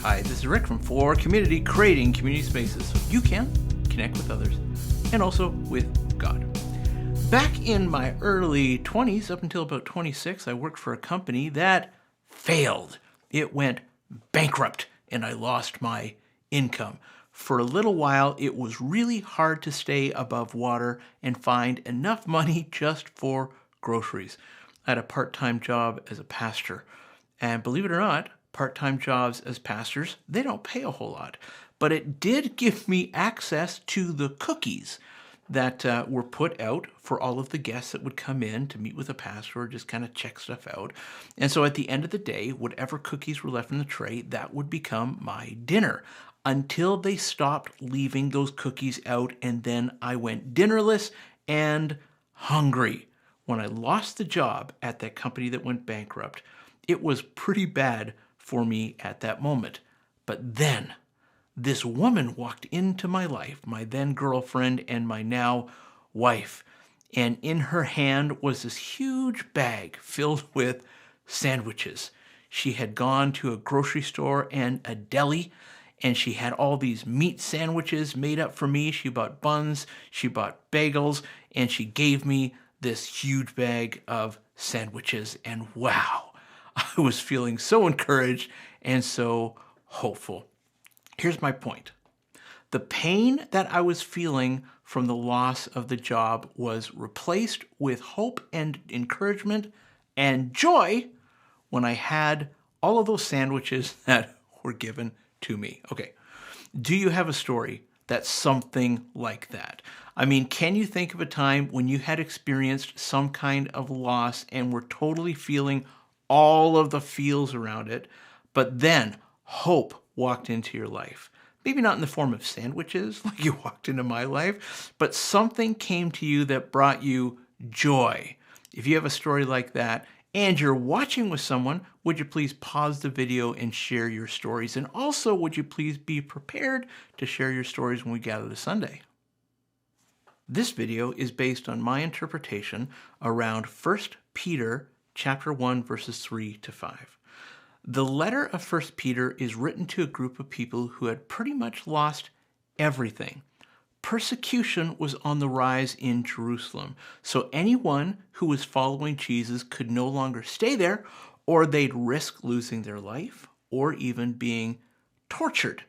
Hi, this is Rick from For Community, creating community spaces so you can connect with others and also with God. Back in my early 20s, up until about 26, I worked for a company that failed. It went bankrupt and I lost my income. For a little while, it was really hard to stay above water and find enough money just for groceries. I had a part-time job as a pastor. And believe it or not, part-time jobs as pastors, they don't pay a whole lot. But it did give me access to the cookies that were put out for all of the guests that would come in to meet with a pastor or just kind of check stuff out. And so at the end of the day, whatever cookies were left in the tray, that would become my dinner until they stopped leaving those cookies out. And then I went dinnerless and hungry. When I lost the job at that company that went bankrupt, it was pretty bad for me at that moment. But then this woman walked into my life, my then girlfriend and my now wife. And in her hand was this huge bag filled with sandwiches. She had gone to a grocery store and a deli, and she had all these meat sandwiches made up for me. She bought buns, she bought bagels, and she gave me this huge bag of sandwiches. And wow, I was feeling so encouraged and so hopeful. Here's my point. The pain that I was feeling from the loss of the job was replaced with hope and encouragement and joy when I had all of those sandwiches that were given to me. Okay, do you have a story that's something like that? I mean, can you think of a time when you had experienced some kind of loss and were totally feeling all of the feels around it, but then hope walked into your life? Maybe not in the form of sandwiches like you walked into my life, but something came to you that brought you joy. If you have a story like that and you're watching with someone, would you please pause the video and share your stories? And also, would you please be prepared to share your stories when we gather this Sunday? This video is based on my interpretation around 1 Peter chapter 1, verses 3 to 5. The letter of 1 Peter is written to a group of people who had pretty much lost everything. Persecution was on the rise in Jerusalem, so anyone who was following Jesus could no longer stay there, or they'd risk losing their life or even being tortured.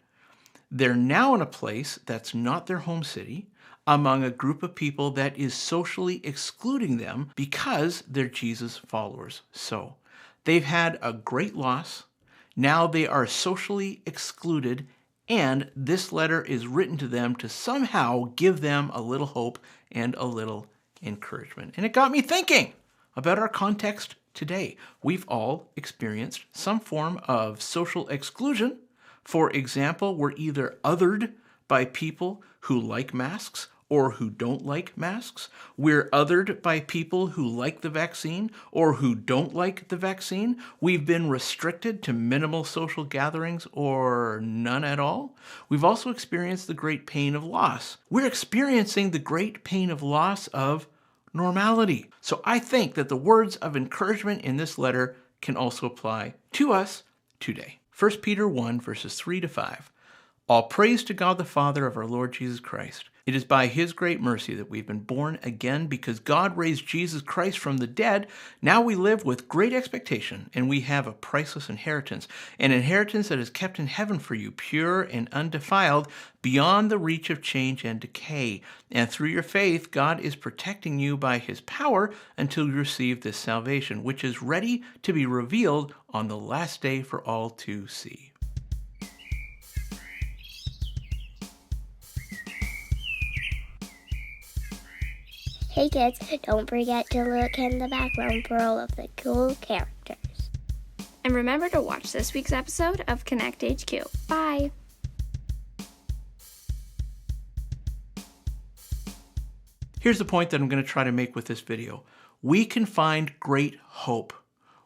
They're now in a place that's not their home city, among a group of people that is socially excluding them because they're Jesus followers. So they've had a great loss. Now they are socially excluded, and this letter is written to them to somehow give them a little hope and a little encouragement. And it got me thinking about our context today. We've all experienced some form of social exclusion. For example, we're either othered by people who like masks or who don't like masks. We're othered by people who like the vaccine or who don't like the vaccine. We've been restricted to minimal social gatherings or none at all. We've also experienced the great pain of loss. We're experiencing the great pain of loss of normality. So I think that the words of encouragement in this letter can also apply to us today. 1 Peter 1, verses 3 to 5. All praise to God the Father of our Lord Jesus Christ. It is by his great mercy that we've been born again because God raised Jesus Christ from the dead. Now we live with great expectation, and we have a priceless inheritance, an inheritance that is kept in heaven for you, pure and undefiled, beyond the reach of change and decay. And through your faith, God is protecting you by his power until you receive this salvation, which is ready to be revealed on the last day for all to see. Hey kids, don't forget to look in the background for all of the cool characters. And remember to watch this week's episode of Connect HQ. Bye! Here's the point that I'm going to try to make with this video. We can find great hope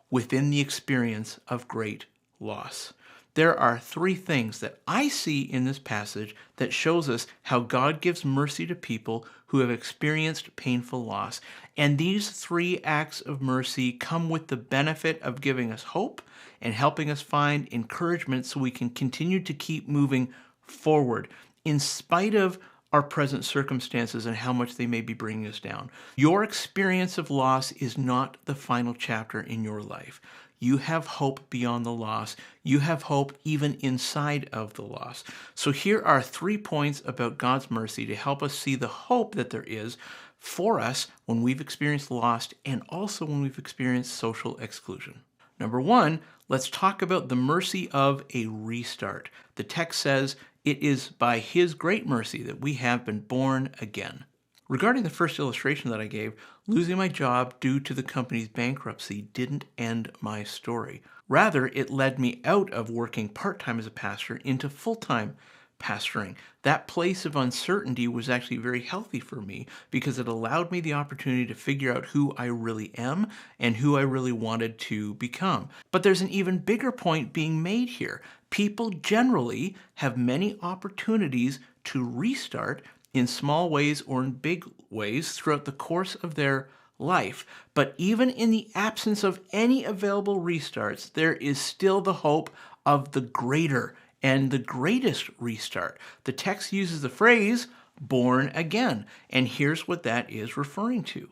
within the experience of great loss. There are three things that I see in this passage that shows us how God gives mercy to people who have experienced painful loss. And these three acts of mercy come with the benefit of giving us hope and helping us find encouragement so we can continue to keep moving forward in spite of our present circumstances and how much they may be bringing us down. Your experience of loss is not the final chapter in your life. You have hope beyond the loss. You have hope even inside of the loss. So here are 3 points about God's mercy to help us see the hope that there is for us when we've experienced loss and also when we've experienced social exclusion. Number 1, let's talk about the mercy of a restart. The text says, "It is by his great mercy that we have been born again." Regarding the first illustration that I gave, losing my job due to the company's bankruptcy didn't end my story. Rather, it led me out of working part-time as a pastor into full-time pastoring. That place of uncertainty was actually very healthy for me because it allowed me the opportunity to figure out who I really am and who I really wanted to become. But there's an even bigger point being made here. People generally have many opportunities to restart in small ways or in big ways throughout the course of their life. But even in the absence of any available restarts, there is still the hope of the greater and the greatest restart. The text uses the phrase born again, and here's what that is referring to.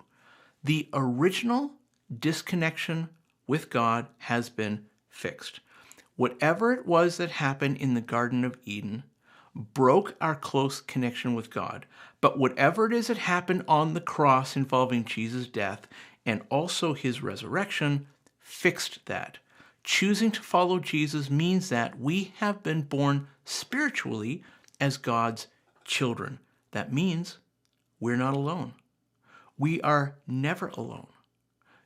The original disconnection with God has been fixed. Whatever it was that happened in the Garden of Eden broke our close connection with God. But whatever it is that happened on the cross involving Jesus' death and also his resurrection fixed that. Choosing to follow Jesus means that we have been born spiritually as God's children. That means we're not alone. We are never alone.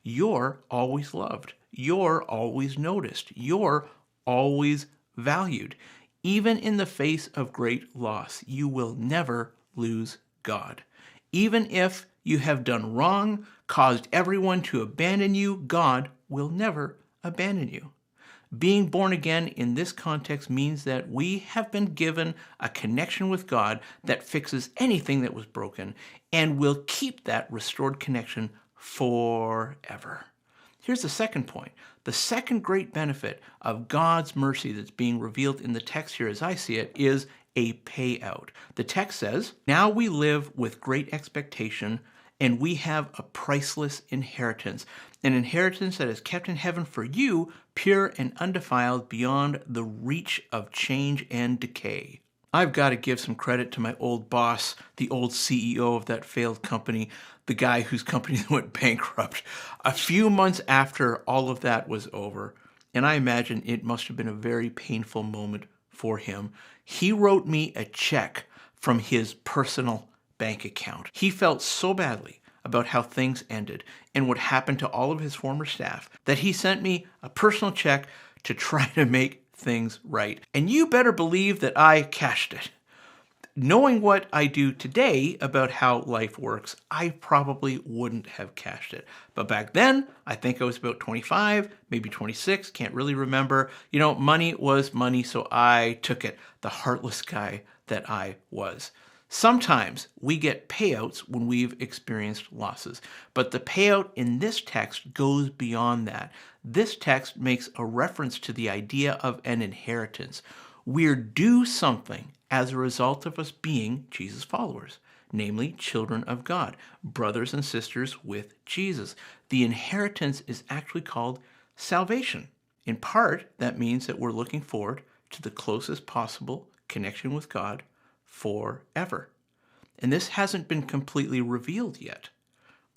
You're always loved. You're always noticed. You're always valued. Even in the face of great loss, you will never lose God. Even if you have done wrong, caused everyone to abandon you, God will never abandon you. Being born again in this context means that we have been given a connection with God that fixes anything that was broken and will keep that restored connection forever. Here's the second point. The second great benefit of God's mercy that's being revealed in the text here as I see it is a payout. The text says, "Now we live with great expectation, and we have a priceless inheritance, an inheritance that is kept in heaven for you, pure and undefiled beyond the reach of change and decay." I've got to give some credit to my old boss, the old CEO of that failed company, the guy whose company went bankrupt, a few months after all of that was over. And I imagine it must have been a very painful moment for him. He wrote me a check from his personal bank account. He felt so badly about how things ended and what happened to all of his former staff that he sent me a personal check to try to make things right. And you better believe that I cashed it. Knowing what I do today about how life works, I probably wouldn't have cashed it. But back then, I think I was about 25, maybe 26, can't really remember. Money was money, so I took it, the heartless guy that I was. Sometimes we get payouts when we've experienced losses, but the payout in this text goes beyond that. This text makes a reference to the idea of an inheritance. We're due something as a result of us being Jesus' followers, namely children of God, brothers and sisters with Jesus. The inheritance is actually called salvation. In part, that means that we're looking forward to the closest possible connection with God forever. And this hasn't been completely revealed yet.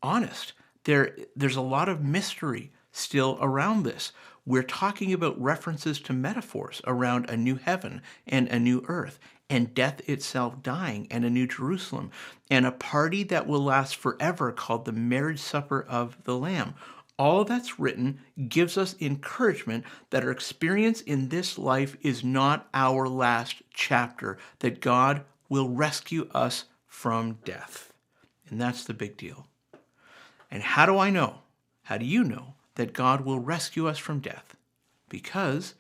Honest, there's a lot of mystery still around this. We're talking about references to metaphors around a new heaven and a new earth, and death itself dying, and a new Jerusalem, and a party that will last forever called the marriage supper of the Lamb. All that's written gives us encouragement that our experience in this life is not our last chapter, that God will rescue us from death. And that's the big deal. And how do I know? How do you know that God will rescue us from death? Because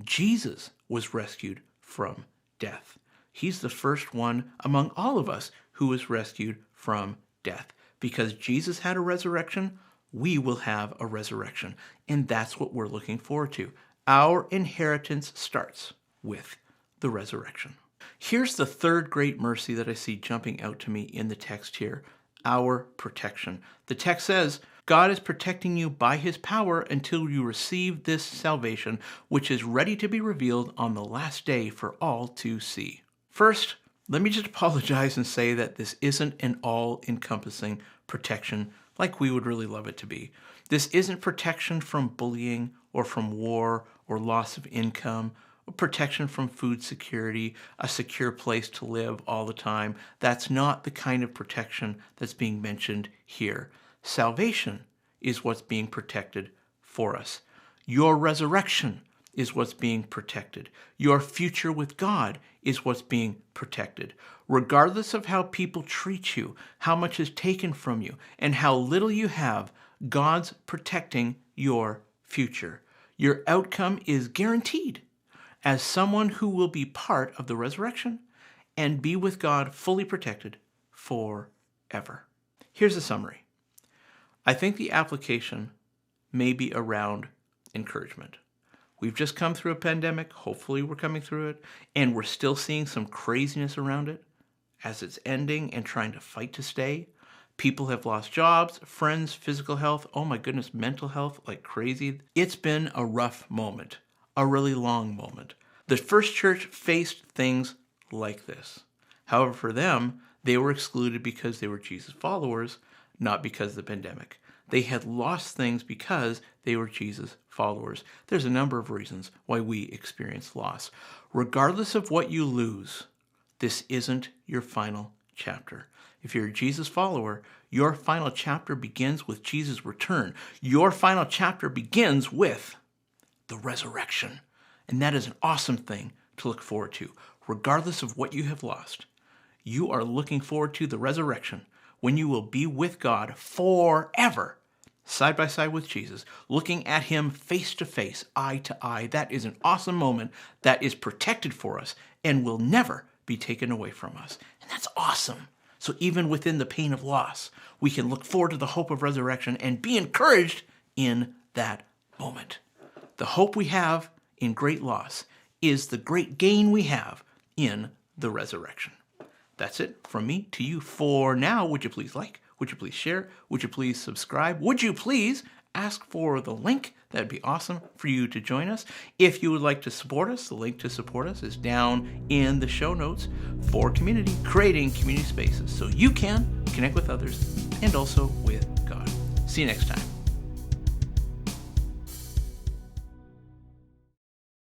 Jesus was rescued from death. He's the first one among all of us who was rescued from death. Because Jesus had a resurrection, we will have a resurrection. And that's what we're looking forward to. Our inheritance starts with the resurrection. Here's the third great mercy that I see jumping out to me in the text here, our protection. The text says, God is protecting you by his power until you receive this salvation, which is ready to be revealed on the last day for all to see. First, let me just apologize and say that this isn't an all-encompassing protection like we would really love it to be. This isn't protection from bullying or from war or loss of income, or protection from food security, a secure place to live all the time. That's not the kind of protection that's being mentioned here. Salvation is what's being protected for us. Your resurrection is what's being protected. Your future with God is what's being protected. Regardless of how people treat you, how much is taken from you, and how little you have, God's protecting your future. Your outcome is guaranteed as someone who will be part of the resurrection and be with God fully protected forever. Here's a summary. I think the application may be around encouragement. We've just come through a pandemic. Hopefully we're coming through it, and we're still seeing some craziness around it as it's ending and trying to fight to stay. People have lost jobs, friends, physical health, oh my goodness, mental health, like crazy. It's been a rough moment, a really long moment. The first church faced things like this. However, for them, they were excluded because they were Jesus followers, not because of the pandemic. They had lost things because they were Jesus followers. There's a number of reasons why we experience loss. Regardless of what you lose, this isn't your final chapter. If you're a Jesus follower, your final chapter begins with Jesus' return. Your final chapter begins with the resurrection. And that is an awesome thing to look forward to. Regardless of what you have lost, you are looking forward to the resurrection when you will be with God forever, side by side with Jesus, looking at him face to face, eye to eye. That is an awesome moment that is protected for us and will never be taken away from us. And that's awesome. So even within the pain of loss, we can look forward to the hope of resurrection and be encouraged in that moment. The hope we have in great loss is the great gain we have in the resurrection. That's it from me to you for now. Would you please like? Would you please share? Would you please subscribe? Would you please ask for the link? That'd be awesome for you to join us. If you would like to support us, the link to support us is down in the show notes for community, creating community spaces so you can connect with others and also with God. See you next time.